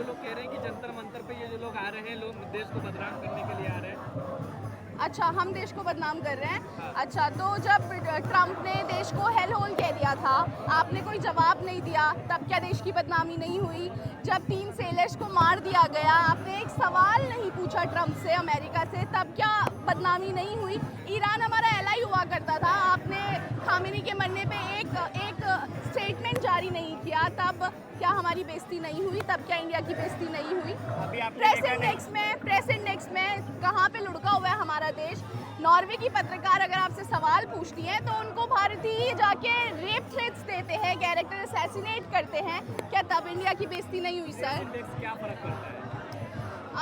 जो लोग कह रहे हैं कि जंतर मंतर पे ये जो लोग आ रहे हैं, लोग देश को बदनाम करने के लिए आ रहे हैं। अच्छा, हम देश को बदनाम कर रहे हैं। हाँ। अच्छा, तो जब ट्रम्प ने देश को हेल होल कह दिया था, आपने कोई जवाब नहीं दिया, तब क्या देश की बदनामी नहीं हुई? जब 3 सेलर्स को मार दिया गया, आपने एक सवाल नहीं पूछा ट्रम्प से, अमेरिका से, तब क्या बदनामी नहीं हुई? ईरान हमारा एलाई हुआ करता था, आपने खामेनी के मरने पे एक स्टेटमेंट जारी नहीं किया, तब क्या हमारी बेइज्जती नहीं हुई? तब क्या इंडिया की बेइज्जती नहीं हुई? प्रेस इंडेक्स में कहाँ पे लुढ़का हुआ है हमारा देश? नॉर्वे की पत्रकार अगर आपसे सवाल पूछती हैं तो उनको भारतीय जाके रेप थ्रेट्स देते हैं, कैरेक्टर असैसिनेट करते हैं, क्या तब इंडिया की बेइज्जती नहीं हुई सर? इंडेक्स क्या फर्क पड़ता है?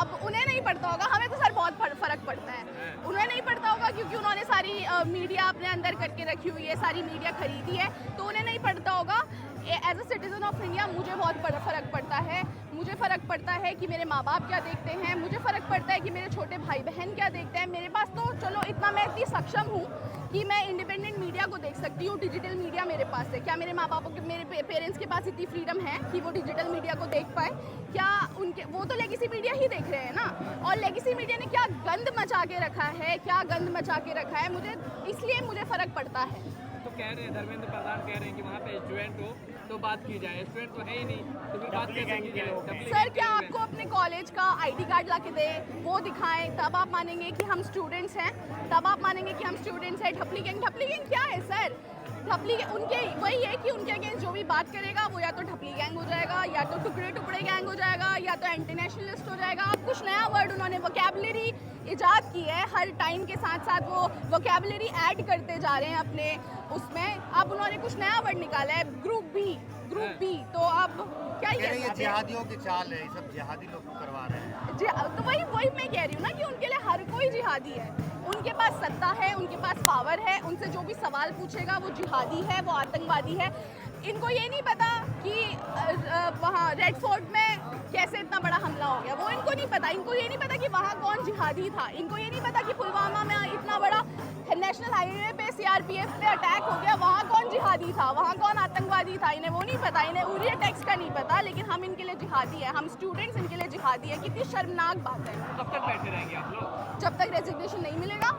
अब उन्हें नहीं पड़ता होगा, हमें तो सर बहुत फर्क पड़ता है। उन्हें नहीं पड़ता होगा क्योंकि उन्होंने सारी मीडिया अपने अंदर करके रखी हुई है, सारी मीडिया खरीदी है, तो उन्हें नहीं पड़ता होगा। As a citizen of India मुझे बहुत फ़र्क पड़ता है। मुझे फ़र्क पड़ता है कि मेरे माँ बाप क्या देखते हैं, मुझे फ़र्क पड़ता है कि मेरे छोटे भाई बहन क्या देखते हैं। मेरे पास तो चलो इतना मैं इतनी सक्षम हूँ कि मैं इंडिपेंडेंट मीडिया को देख सकती हूँ, डिजिटल मीडिया मेरे पास है। क्या मेरे माँ बापों के, मेरे पेरेंट्स के पास इतनी फ्रीडम है कि वो डिजिटल मीडिया को देख पाए? क्या उनके, वो तो लेगेसी मीडिया ही देख रहे हैं ना, और लेगेसी मीडिया ने क्या गंद मचा के रखा है, क्या गंद मचा के रखा है, इसलिए मुझे फ़र्क पड़ता है। तो कह रहे हैं, धर्मेंद्र प्रधान कह रहे हैं कि वहाँ पे स्टूडेंट हो तो बात की जाए, स्टूडेंट तो है ही नहीं, तो फिर बात कैसे की जाए? सर, क्या आपको अपने कॉलेज का आईडी कार्ड ला के दे, वो दिखाएं, तब आप मानेंगे कि हम स्टूडेंट्स हैं? तब आप मानेंगे कि हम स्टूडेंट्स हैं? ढपली गैंग क्या है सर? ढपली उनके वही है कि उनके अगेंस्ट जो भी बात करेगा वो या तो ढपली गैंग हो जाएगा, या तो टुकड़े टुकड़े गैंग हो जाएगा, या तो एंटी नेशनलिस्ट हो जाएगा। अब कुछ नया वर्ड उन्होंने वोकैबुलरी इजाद की है, हर टाइम के साथ साथ वो वोकैबुलरी ऐड करते जा रहे हैं अपने उसमें। अब उन्होंने कुछ नया वर्ड निकाला है, ग्रुप बी। तो अब क्या ये जिहादियों की चाल है, ये सब जिहादी लोग करवा रहे हैं। तो वही मैं कह रही हूँ ना कि उनके लिए हर कोई जिहादी है। उनके पास सत्ता है, उनके पास पावर है, उनसे जो भी सवाल पूछेगा वो जिहादी है, वो आतंकवादी है। इनको ये नहीं पता कि वहाँ रेड फोर्ट में कैसे इतना बड़ा हमला हो गया, वो इनको नहीं पता। इनको ये नहीं पता कि वहाँ कौन जिहादी था। इनको ये नहीं पता कि पुलवामा में इतना बड़ा नेशनल हाईवे पे सीआरपीएफ पे अटैक हो गया, वहाँ कौन जिहादी था, वहाँ कौन आतंकवादी था। इन्हें वो नहीं पता, इन्हें उरी अटैक्स का नहीं पता, लेकिन हम इनके लिए जिहादी है, हम स्टूडेंट्स इनके लिए जिहादी है। कितनी शर्मनाक बात है। कब तक बैठे रहेंगे आप लोग? जब तक रेजिग्नेशन नहीं मिलेगा।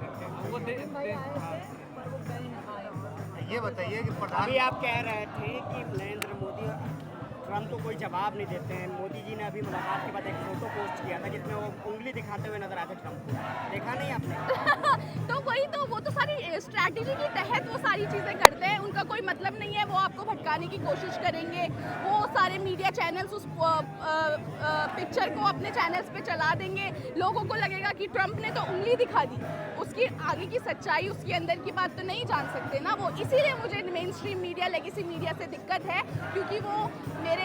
ये बताइए कि अभी आप कह रहे थे कि नरेंद्र मोदी और ट्रम्प तो कोई जवाब नहीं देते हैं। मोदी जी ने अभी मुलाकात के बाद एक फोटो पोस्ट किया था जिसमें वो उंगली दिखाते हुए नजर आते ट्रम्प को, देखा नहीं आपने? तो वही तो, वो तो सारी स्ट्रैटेजी के तहत वो सारी चीज़ें करते हैं। उनका कोई मतलब नहीं है, वो आपको भटकाने की कोशिश करेंगे। वो सारे मीडिया चैनल्स उस पिक्चर को अपने चैनल्स पे चला देंगे, लोगों को लगेगा कि ट्रम्प ने तो उंगली दिखा दी, उसकी आगे की सच्चाई, उसके अंदर की बात तो नहीं जान सकते ना वो। इसीलिए मुझे main stream media, legacy media से दिक्कत है, क्योंकि वो मेरे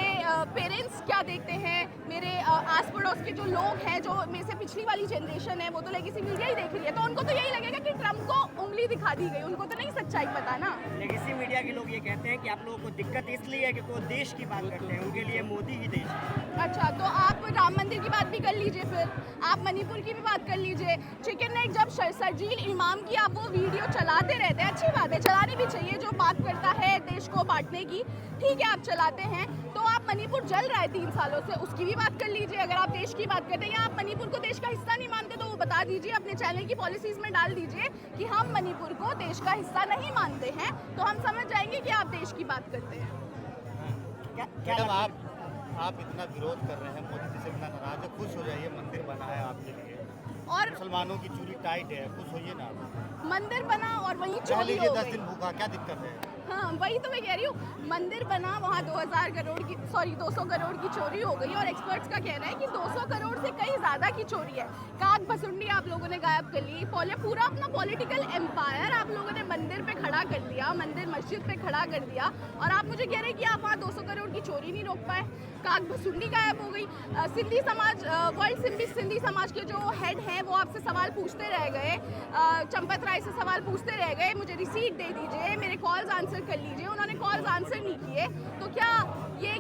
पेरेंट्स क्या देखते हैं, मेरे आस पड़ोस के जो लोग हैं, जो मेरे से पिछली वाली जनरेशन है, वो तो लेगेसी मीडिया ही देख रही है, तो उनको तो यही लगेगा कि ट्रम्प को उंगली दिखा दी गई। उनको तो नहीं सच्चाई पता ना। लेगेसी मीडिया के लोग ये कहते हैं कि आप लोगों को दिक्कत इसलिए है कि वो देश की बात करते हैं, उनके लिए मोदी ही देश है। अच्छा, तो आप राम मंदिर की बात भी कर लीजिए, फिर आप मणिपुर की भी बात कर लीजिए। चिकन नेक जब सरजील इमाम की आप वो वीडियो चलाते रहते हैं, अच्छी बात है, चलानी भी चाहिए। जो बात करता है देश को बांटने की, ठीक है, आप चलाते हैं। तो आप मणिपुर जल रहा है 3 सालों से, उसकी भी बात कर लीजिए। अगर आप देश की बात करते हैं, या आप मणिपुर को देश का हिस्सा नहीं मानते, तो वो बता दीजिए, अपने चैनल की पॉलिसीज में डाल दीजिए कि हम मणिपुर को देश का हिस्सा नहीं मानते हैं, तो हम समझ जाएंगे कि आप देश की बात करते हैं। मैडम, आप इतना विरोध कर रहे हैं, मोदी जी से इतना नाराज है, खुश हो जाइए, मंदिर बना है आपके लिए, और मुसलमानों की चूड़ी टाइट है, खुश होइए ना आप। मंदिर बना और वही रह चोरी लीजिए हो 10 गई। दिन भूखा, क्या दिक्कत है? हाँ, वही तो मैं कह रही हूँ, मंदिर बना, वहाँ 200 करोड़ की चोरी हो गई, और एक्सपर्ट्स का कहना है कि 200 करोड़ से कहीं ज़्यादा की चोरी है। काग भसुंडी आप लोगों ने गायब कर ली, पूरा अपना पॉलिटिकल एम्पायर आप लोगों ने मंदिर पे खड़ा कर दिया, मंदिर मस्जिद पे खड़ा कर दिया, और आप मुझे कह रहे हैं कि आप वहाँ 200 करोड़ की चोरी नहीं रोक पाए। काग भसुंडी गायब हो गई। सिंधी समाज, वर्ल्ड सिंधी समाज के जो हेड हैं वो आपसे सवाल पूछते रह गए, चंपत राय से सवाल पूछते रह गए, मुझे रिसीट दे दीजिए, मेरे कॉल्स आंसर कर लीजिए, उन्होंने कॉल्स आंसर नहीं किए। तो क्या ये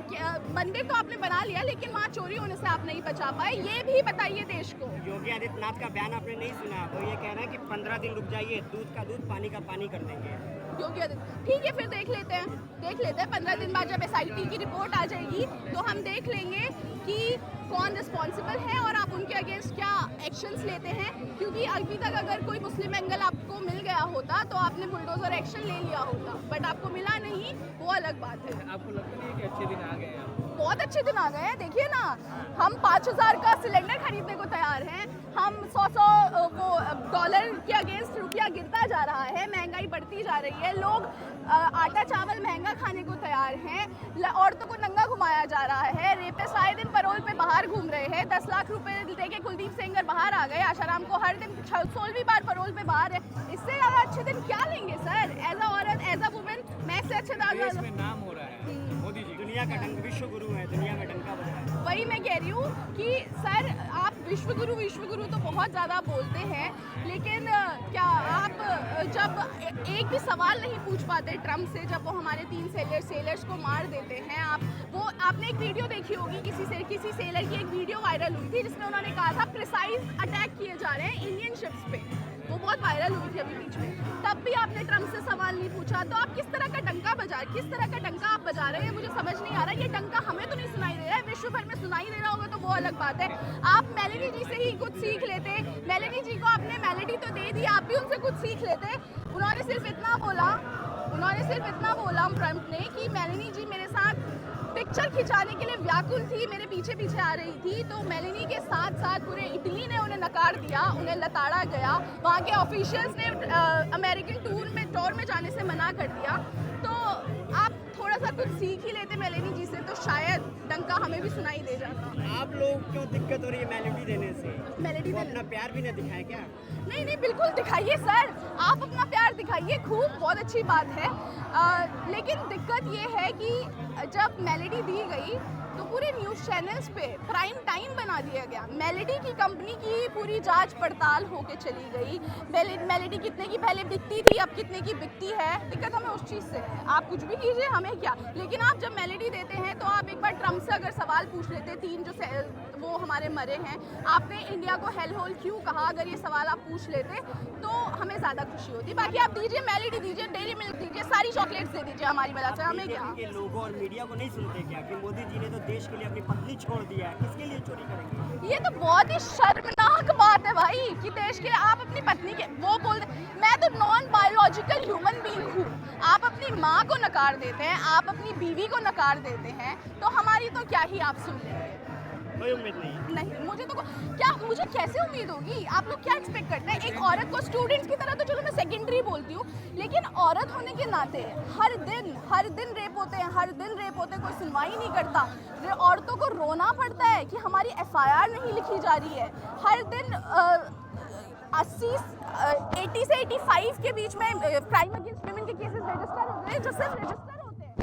मंदिर तो आपने बना लिया, लेकिन वहाँ चोरी होने से आप नहीं बचा पाए, ये भी बताइए देश को। योगी आदित्यनाथ का बयान आपने नहीं सुना, वो ये कह रहे हैं कि 15 दिन रुक जाइए, दूध का दूध, पानी का पानी कर देंगे। योगी आदित्यनाथ, ठीक है, फिर देख लेते हैं 15 दिन बाद जब SIT की रिपोर्ट आ जाएगी तो हम देख लेंगे कि रिस्पॉन्सिबल हैं और आप उनके अगेंस्ट क्या एक्शंस लेते हैं, क्योंकि अभी तक अगर कोई मुस्लिम एंगल आपको मिल गया होता तो आपने बुलडोजर एक्शन ले लिया होता, बट आपको मिला नहीं, वो अलग बात है। आपको लगता नहीं है कि अच्छे दिन आ गए हैं? बहुत अच्छे दिन आ गए हैं। देखिए ना, हम 5,000 का सिलेंडर खरीदने को तैयार हैं, हम 100 वो डॉलर के अगेंस्ट रुपया गिरता जा रहा है, महंगाई बढ़ती जा रही है, लोग आटा चावल महंगा खाने को तैयार हैं, औरतों को नंगा घुमाया जा रहा है, रेपिस्ट आए दिन पैरोल पे बाहर घूम रहे हैं, 10 लाख रुपए देके कुलदीप सेंगर बाहर आ गए, आशाराम को हर दिन 16वीं बार पैरोल पे बाहर है। इससे ज़्यादा अच्छे दिन क्या लेंगे सर? एज अ औरत, एज अ वुमेन, मैं इससे अच्छे देश में नाम हो रहा है मोदी जी। दुनिया का डंक विश्व गुरु है, दुनिया में डंका बजा है। वही मैं कह रही हूँ कि सर आप विश्वगुरु तो बहुत ज़्यादा बोलते हैं, लेकिन क्या आप जब एक भी सवाल नहीं पूछ पाते ट्रम्प से, जब वो हमारे 3 सेलर्स को मार देते हैं, आपने एक वीडियो देखी होगी, किसी सेलर की एक वीडियो वायरल हुई थी जिसमें उन्होंने कहा था प्रिसाइज अटैक किए जा रहे हैं इंडियन शिप्स पे, वो बहुत वायरल हुई थी अभी बीच में, तब भी आपने ट्रम्प से सवाल नहीं पूछा। तो आप किस तरह का डंका आप बजा रहे हैं, मुझे समझ नहीं आ रहा। ये डंका हमें तो नहीं सुनाई दे रहा है, विश्व भर में सुनाई दे रहा होगा तो वो अलग बात है। आप मेलेनी जी से ही कुछ सीख लेते, मेलेनी जी को आपने मेलेडी तो दे दी, आप भी उनसे कुछ सीख लेते। उन्होंने सिर्फ इतना बोला ट्रम्प ने कि मेलेनी जी मेरे साथ पिक्चर खिंचाने के लिए व्याकुल थी, मेरे पीछे पीछे आ रही थी, तो मेलेनी के साथ साथ पूरे इटली ने उन्हें नकार दिया, उन्हें लताड़ा गया, वहाँ के ऑफिशियल्स ने अमेरिकन टूर में जाने से मना कर दिया। तो आप थोड़ा सा कुछ सीख ही लेते मेलेनी जी से तो शायद डंका हमें भी सुनाई दे जाता। आप लोग क्यों दिक्कत हो रही है मेलोडी देने से? मेलेडी वो देने अपना प्यार भी नहीं दिखाए क्या? नहीं, बिल्कुल दिखाइए सर, आप अपना प्यार दिखाइए, खूब, बहुत अच्छी बात है। लेकिन दिक्कत ये है कि जब मेलेडी दी गई तो पूरे न्यूज़ चैनल्स पे प्राइम टाइम बना दिया गया, मेलेडी की कंपनी की पूरी जांच पड़ताल होके चली गई, मेलेडी कितने की पहले बिकती थी, अब कितने की बिकती है। दिक्कत हमें उस चीज़ से है, आप कुछ भी कीजिए, हमें क्या। लेकिन आप जब मेलेडी देते हैं तो आप एक बार ट्रम्प से अगर सवाल पूछ लेते, 3 जो वो हमारे मरे हैं, आपने इंडिया को हेल होल क्यों कहा, अगर ये सवाल आप पूछ लेते तो हमें ज़्यादा खुशी होती। बाकी आप दीजिए, मेलेडी दीजिए, डेयरी मिल्क दीजिए, सारी चॉकलेट्स दे दीजिए हमारी वजह से, हमें क्या। के लोगों और मीडिया को नहीं सुनते क्या कि मोदी जी ने तो देश के लिए अपनी पत्नी छोड़ दिया है, किसके लिए चोरी करेंगे? ये तो बहुत ही शर्मनाक बात है भाई कि देश के लिए आप अपनी पत्नी के वो बोल दे। मैं तो नॉन बायोलॉजिकल ह्यूमन बीइंग हूँ, आप अपनी माँ को नकार देते हैं, आप अपनी बीवी को नकार देते हैं, तो हमारी तो क्या ही आप सुन लेंगे। कोई उम्मीद नहीं। मुझे कैसे उम्मीद होगी? आप लोग क्या एक्सपेक्ट करते हैं? एक औरत को स्टूडेंट्स की तरह तो चलो मैं सेकेंडरी बोलती हूँ, लेकिन औरत होने के नाते हर दिन रेप होते हैं, कोई सुनवाई नहीं करता, औरतों को रोना पड़ता है कि हमारी FIR नहीं लिखी जा रही है, हर दिन 80 से 85 के बीच में क्राइम अगेंस्ट वुमेन के केसेस रजिस्टर होते हैं, जो सिर्फ रजिस्टर होते हैं,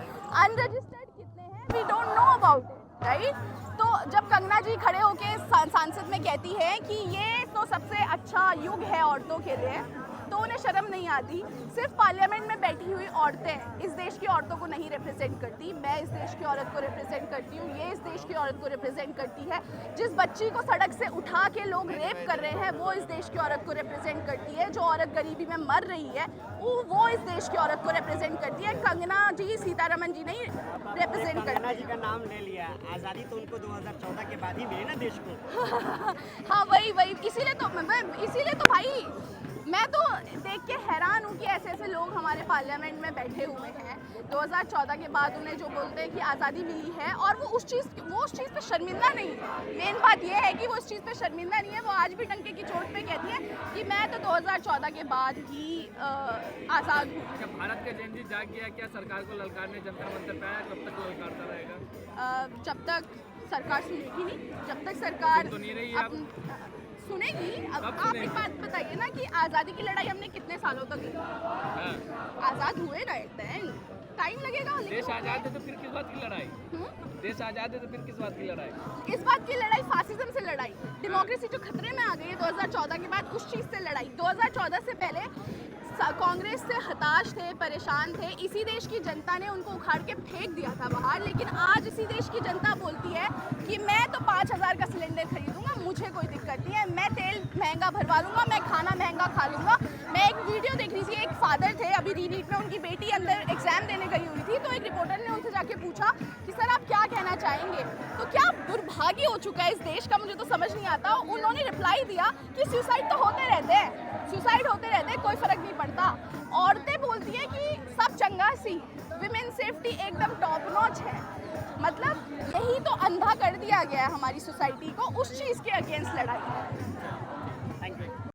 अनरजिस्टर्ड कितने हैं we don't know about it, right. तो जब कंगना जी खड़े होके सांसद में कहती है कि ये तो सबसे अच्छा युग है औरतों के लिए, तो उन्हें शर्म नहीं आती। सिर्फ पार्लियामेंट में बैठी हुई औरतें इस देश की औरतों को नहीं रिप्रेजेंट करती, मैं इस देश की औरत को रिप्रेजेंट करती हूँ, ये इस देश की औरत को रिप्रेजेंट करती है। जिस बच्ची को सड़क से उठा के लोग रेप कर रहे हैं वो इस देश की औरत को रिप्रेजेंट करती है, जो औरत गरीबी में मर रही है वो इस देश की औरत को रिप्रेजेंट करती है। कंगना जी, सीतारमन जी नहीं रिप्रेजेंट करती। कंगना जी का नाम ले लिया, आज़ादी तो उनको 2014 के बाद ही मिली ना देश को। हाँ वही इसीलिए तो भाई मैं तो देख के हैरान हूँ कि ऐसे लोग हमारे पार्लियामेंट में बैठे हुए हैं 2014 के बाद, उन्हें जो बोलते हैं कि आज़ादी मिली है और वो उस चीज़ पे शर्मिंदा नहीं है। मेन बात ये है कि वो उस चीज़ पे शर्मिंदा नहीं है, वो आज भी डंके की चोट पे कहती है कि मैं तो 2014 के बाद ही आज़ाद हूँ। क्या भारत का जेनजी जाग गया? क्या सरकार को ललकारने जंतर मंतर पे आया? कब तक ललकारता रहेगा? जब तक सरकार सुनेगी नहीं, जब तक सरकार तो नहीं रही आप सुनेगी। अब आप एक बात बताइए ना कि आज़ादी की लड़ाई हमने कितने सालों तक लड़ी? आज़ाद हुए ना, टाइम लगेगा। देश आज़ाद है तो फिर किस बात की लड़ाई? देश आज़ाद है तो फिर किस बात की लड़ाई? इस बात की लड़ाई, फासिज्म से लड़ाई, डेमोक्रेसी जो खतरे में आ गई है 2014 के बाद, उस चीज़ से लड़ाई। 2014 से पहले कांग्रेस से हताश थे, परेशान थे, इसी देश की जनता ने उनको उखाड़ के फेंक दिया था बाहर। लेकिन आज इसी देश की जनता बोलती है कि मैं तो 5,000 का सिलेंडर खरीदूंगा, मुझे कोई दिक्कत नहीं है, मैं तेल महंगा भरवा लूंगा, मैं खाना महंगा खा लूंगा। मैं एक वीडियो देख रही थी, एक फादर थे, अभी रीनीट में उनकी बेटी अंदर एग्जाम देने गई हुई थी, तो एक रिपोर्टर ने उनसे जाके पूछा कि सर आप क्या कहना चाहेंगे, तो क्या दुर्भाग्य हो चुका है इस देश का, मुझे तो समझ नहीं आता। उन्होंने रिप्लाई दिया कि सुसाइड तो होते रहते हैं, सुसाइड होते रहते हैं, कोई फर्क नहीं पड़ता। औरतें बोलती है कि सब चंगा सी, विमेन सेफ्टी एकदम टॉप नॉच है। मतलब यही तो अंधा कर दिया गया है हमारी सोसाइटी को, उस चीज़ के अगेंस्ट लड़ाई है।